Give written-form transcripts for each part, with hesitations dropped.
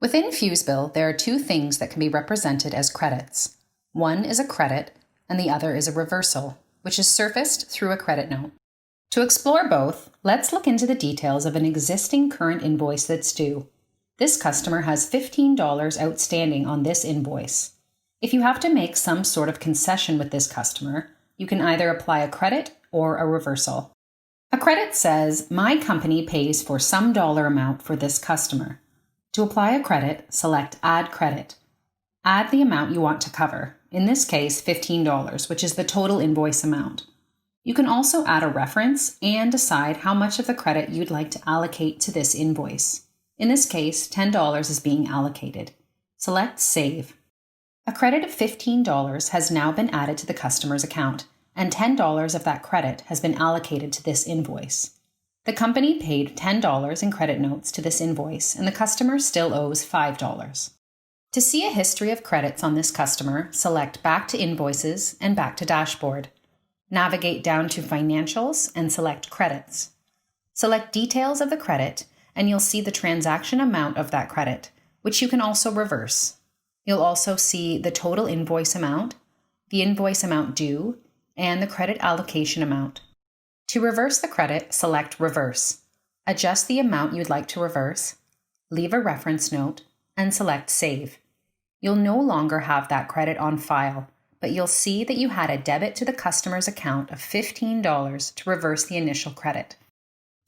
Within Fusebill, there are two things that can be represented as credits. One is a credit, and the other is a reversal, which is surfaced through a credit note. To explore both, let's look into the details of an existing current invoice that's due. This customer has $15 outstanding on this invoice. If you have to make some sort of concession with this customer, you can either apply a credit or a reversal. A credit says, my company pays for some dollar amount for this customer. To apply a credit, select Add Credit. Add the amount you want to cover, in this case $15, which is the total invoice amount. You can also add a reference and decide how much of the credit you'd like to allocate to this invoice. In this case, $10 is being allocated. Select Save. A credit of $15 has now been added to the customer's account, and $10 of that credit has been allocated to this invoice. The company paid $10 in credit notes to this invoice, and the customer still owes $5. To see a history of credits on this customer, select Back to Invoices and Back to Dashboard. Navigate down to Financials and select Credits. Select Details of the credit, and you'll see the transaction amount of that credit, which you can also reverse. You'll also see the total invoice amount, the invoice amount due, and the credit allocation amount. To reverse the credit, select Reverse. Adjust the amount you'd like to reverse, leave a reference note, and select Save. You'll no longer have that credit on file, but you'll see that you had a debit to the customer's account of $15 to reverse the initial credit.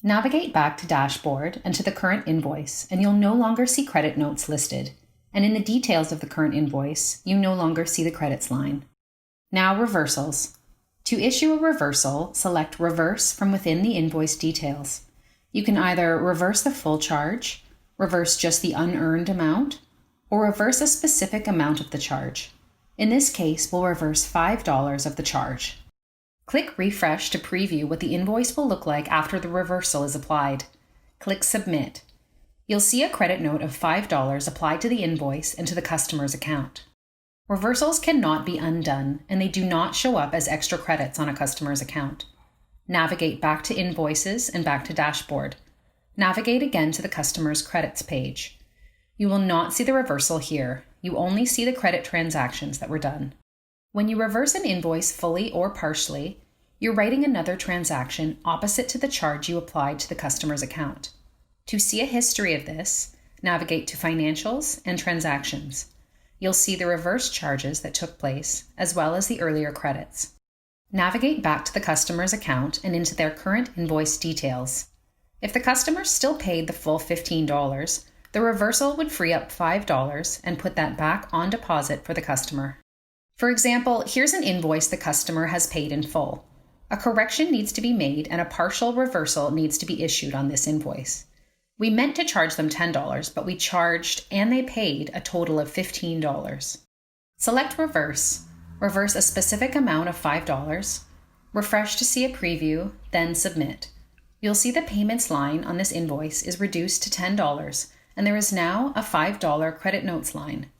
Navigate back to Dashboard and to the current invoice, and you'll no longer see credit notes listed. And in the details of the current invoice, you no longer see the credits line. Now reversals. To issue a reversal, select Reverse from within the invoice details. You can either reverse the full charge, reverse just the unearned amount, or reverse a specific amount of the charge. In this case, we'll reverse $5 of the charge. Click Refresh to preview what the invoice will look like after the reversal is applied. Click Submit. You'll see a credit note of $5 applied to the invoice and to the customer's account. Reversals cannot be undone, and they do not show up as extra credits on a customer's account. Navigate back to Invoices and back to Dashboard. Navigate again to the customer's credits page. You will not see the reversal here. You only see the credit transactions that were done. When you reverse an invoice fully or partially, you're writing another transaction opposite to the charge you applied to the customer's account. To see a history of this, navigate to Financials and Transactions. You'll see the reverse charges that took place, as well as the earlier credits. Navigate back to the customer's account and into their current invoice details. If the customer still paid the full $15, the reversal would free up $5 and put that back on deposit for the customer. For example, here's an invoice the customer has paid in full. A correction needs to be made and a partial reversal needs to be issued on this invoice. We meant to charge them $10, but we charged and they paid a total of $15. Select Reverse. Reverse a specific amount of $5. Refresh to see a preview, then Submit. You'll see the payments line on this invoice is reduced to $10, and there is now a $5 credit notes line.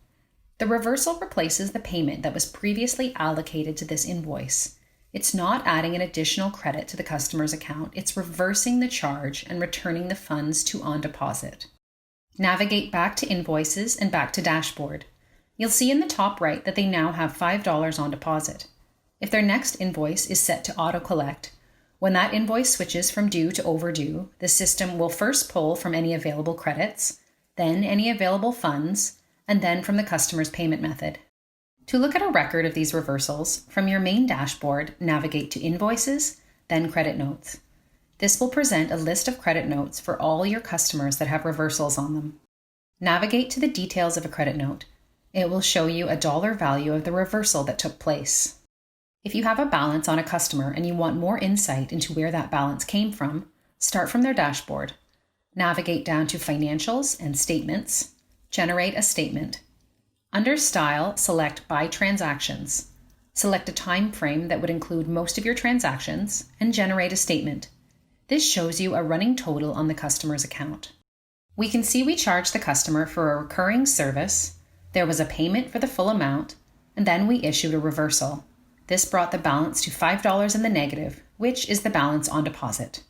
The reversal replaces the payment that was previously allocated to this invoice. It's not adding an additional credit to the customer's account, it's reversing the charge and returning the funds to on deposit. Navigate back to Invoices and back to Dashboard. You'll see in the top right that they now have $5 on deposit. If their next invoice is set to auto-collect, when that invoice switches from due to overdue, the system will first pull from any available credits, then any available funds, and then from the customer's payment method. To look at a record of these reversals, from your main dashboard, navigate to Invoices, then Credit Notes. This will present a list of credit notes for all your customers that have reversals on them. Navigate to the details of a credit note. It will show you a dollar value of the reversal that took place. If you have a balance on a customer and you want more insight into where that balance came from, start from their dashboard. Navigate down to Financials and Statements. Generate a statement. Under Style, select By Transactions. Select a time frame that would include most of your transactions and generate a statement. This shows you a running total on the customer's account. We can see we charged the customer for a recurring service, there was a payment for the full amount, and then we issued a reversal. This brought the balance to $5 in the negative, which is the balance on deposit.